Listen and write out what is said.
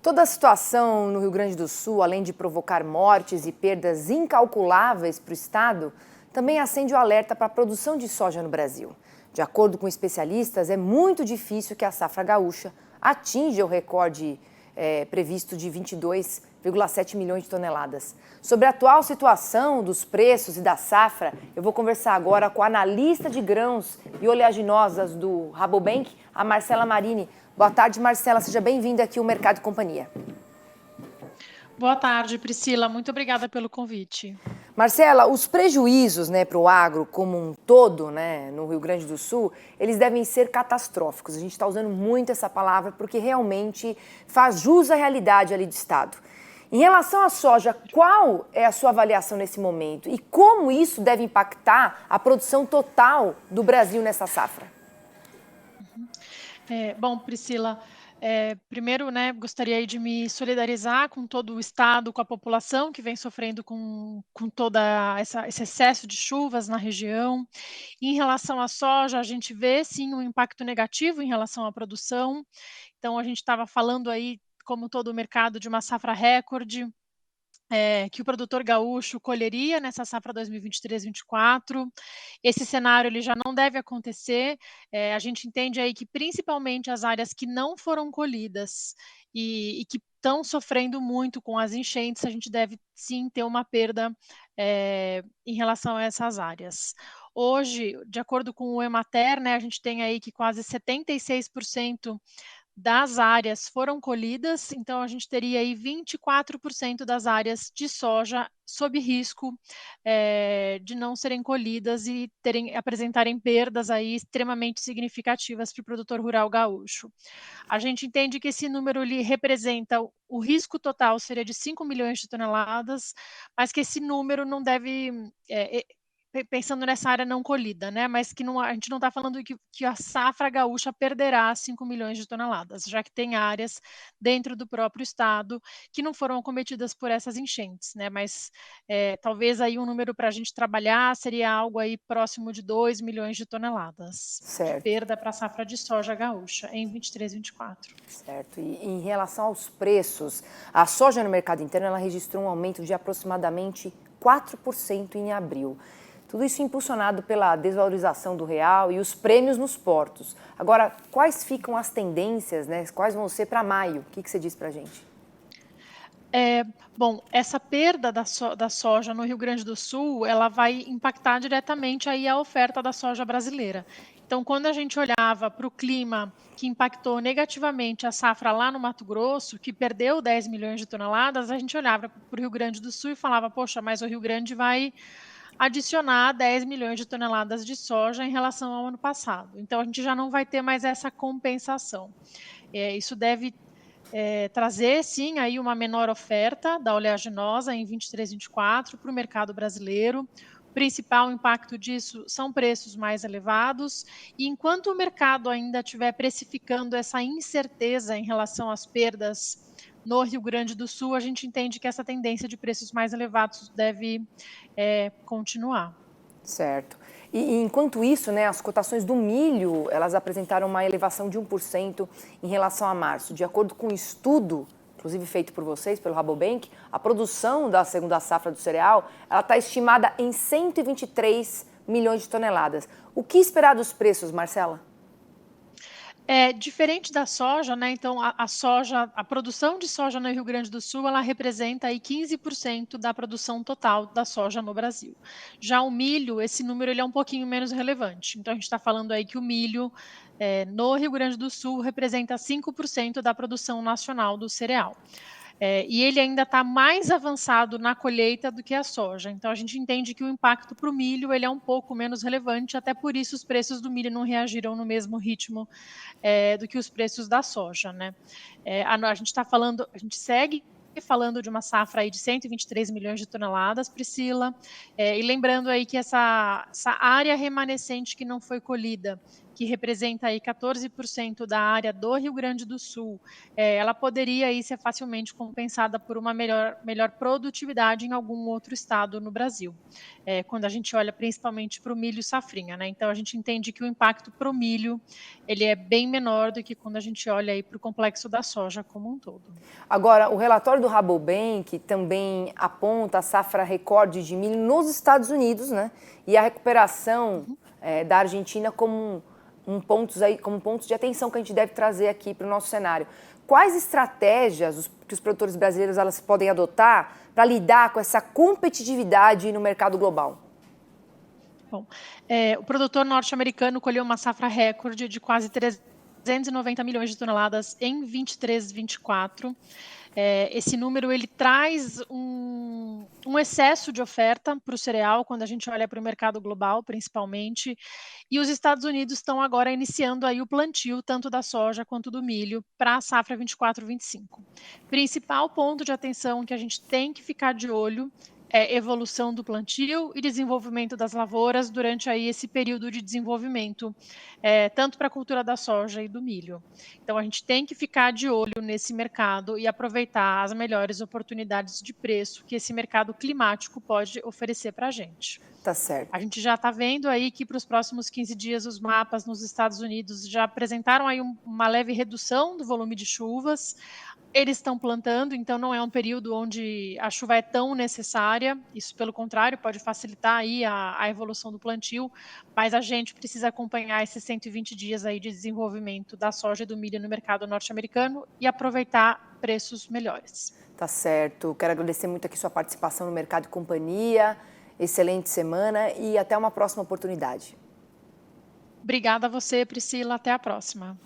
Toda a situação no Rio Grande do Sul, além de provocar mortes e perdas incalculáveis para o estado, também acende o alerta para a produção de soja no Brasil. De acordo com especialistas, é muito difícil que a safra gaúcha atinja o recorde previsto de 22,7 milhões de toneladas. Sobre a atual situação dos preços e da safra, eu vou conversar agora com a analista de grãos e oleaginosas do Rabobank, a Marcela Marini. Boa tarde, Marcela. Seja bem-vinda aqui ao Mercado e Companhia. Boa tarde, Priscila. Muito obrigada pelo convite. Marcela, os prejuízos para o agro como um todo, no Rio Grande do Sul, eles devem ser catastróficos. A gente está usando muito essa palavra porque realmente faz jus à realidade ali do estado. Em relação à soja, qual é a sua avaliação nesse momento? E como isso deve impactar a produção total do Brasil nessa safra? Bom, Priscila, primeiro, gostaria de me solidarizar com todo o estado, com a população que vem sofrendo com toda esse excesso de chuvas na região. Em relação à soja, a gente vê, sim, um impacto negativo em relação à produção. Então, a gente estava falando aí, como todo o mercado, de uma safra recorde, que o produtor gaúcho colheria nessa safra 2023-24. Esse cenário ele já não deve acontecer. A gente entende aí que principalmente as áreas que não foram colhidas e que estão sofrendo muito com as enchentes, a gente deve sim ter uma perda em relação a essas áreas. Hoje, de acordo com o Emater, a gente tem aí que quase 76% das áreas foram colhidas, então a gente teria aí 24% das áreas de soja sob risco de não serem colhidas e apresentarem perdas aí extremamente significativas para o produtor rural gaúcho. A gente entende que esse número ele representa o risco total seria de 5 milhões de toneladas, mas que esse número não deve pensando nessa área não colhida, mas que a gente não está falando que a safra gaúcha perderá 5 milhões de toneladas, já que tem áreas dentro do próprio estado que não foram acometidas por essas enchentes, mas talvez aí um número para a gente trabalhar seria algo aí próximo de 2 milhões de toneladas de perda para a safra de soja gaúcha em 23-24. Certo. E em relação aos preços, a soja no mercado interno ela registrou um aumento de aproximadamente 4% em abril. Tudo isso impulsionado pela desvalorização do real e os prêmios nos portos. Agora, quais ficam as tendências, Quais vão ser para maio? O que você diz para a gente? Bom, essa perda da soja no Rio Grande do Sul, ela vai impactar diretamente aí a oferta da soja brasileira. Então, quando a gente olhava para o clima que impactou negativamente a safra lá no Mato Grosso, que perdeu 10 milhões de toneladas, a gente olhava para o Rio Grande do Sul e falava, poxa, mas o Rio Grande vai adicionar 10 milhões de toneladas de soja em relação ao ano passado. Então, a gente já não vai ter mais essa compensação. Isso deve trazer, sim, aí uma menor oferta da oleaginosa em 23-24 para o mercado brasileiro. O principal impacto disso são preços mais elevados, e enquanto o mercado ainda estiver precificando essa incerteza em relação às perdas no Rio Grande do Sul, a gente entende que essa tendência de preços mais elevados deve continuar. Certo. E enquanto isso, as cotações do milho, elas apresentaram uma elevação de 1% em relação a março. De acordo com um estudo, inclusive feito por vocês, pelo Rabobank, a produção da segunda safra do cereal, ela está estimada em 123 milhões de toneladas. O que esperar dos preços, Marcela? Diferente da soja, então a soja, a produção de soja no Rio Grande do Sul, ela representa aí 15% da produção total da soja no Brasil. Já o milho, esse número ele é um pouquinho menos relevante. Então a gente está falando aí que o milho no Rio Grande do Sul representa 5% da produção nacional do cereal. E ele ainda está mais avançado na colheita do que a soja. Então, a gente entende que o impacto para o milho ele é um pouco menos relevante, até por isso os preços do milho não reagiram no mesmo ritmo do que os preços da soja. A gente está falando, a gente segue falando de uma safra aí de 123 milhões de toneladas, Priscila, e lembrando aí que essa área remanescente que não foi colhida, que representa aí 14% da área do Rio Grande do Sul, ela poderia aí ser facilmente compensada por uma melhor produtividade em algum outro estado no Brasil, quando a gente olha principalmente para o milho safrinha, né. Então a gente entende que o impacto para o milho, ele é bem menor do que quando a gente olha aí para o complexo da soja como um todo. Agora, o relatório do Rabobank também aponta a safra recorde de milho nos Estados Unidos, né? E a recuperação da Argentina como como pontos de atenção que a gente deve trazer aqui para o nosso cenário. Quais estratégias que os produtores brasileiros elas podem adotar para lidar com essa competitividade no mercado global? Bom, o produtor norte-americano colheu uma safra recorde de quase 390 milhões de toneladas em 23, 24. Esse número ele traz um excesso de oferta para o cereal quando a gente olha para o mercado global, principalmente. E os Estados Unidos estão agora iniciando aí o plantio tanto da soja quanto do milho para a safra 24, 25. Principal ponto de atenção que a gente tem que ficar de olho é evolução do plantio e desenvolvimento das lavouras durante aí esse período de desenvolvimento, tanto para a cultura da soja e do milho. Então a gente tem que ficar de olho nesse mercado e aproveitar as melhores oportunidades de preço que esse mercado climático pode oferecer para a gente. Tá certo. A gente já está vendo aí que para os próximos 15 dias os mapas nos Estados Unidos já apresentaram aí uma leve redução do volume de chuvas. Eles estão plantando, então não é um período onde a chuva é tão necessária. Isso, pelo contrário, pode facilitar aí a evolução do plantio, mas a gente precisa acompanhar esses 120 dias aí de desenvolvimento da soja e do milho no mercado norte-americano e aproveitar preços melhores. Tá certo. Quero agradecer muito aqui sua participação no Mercado e Companhia. Excelente semana e até uma próxima oportunidade. Obrigada a você, Priscila. Até a próxima.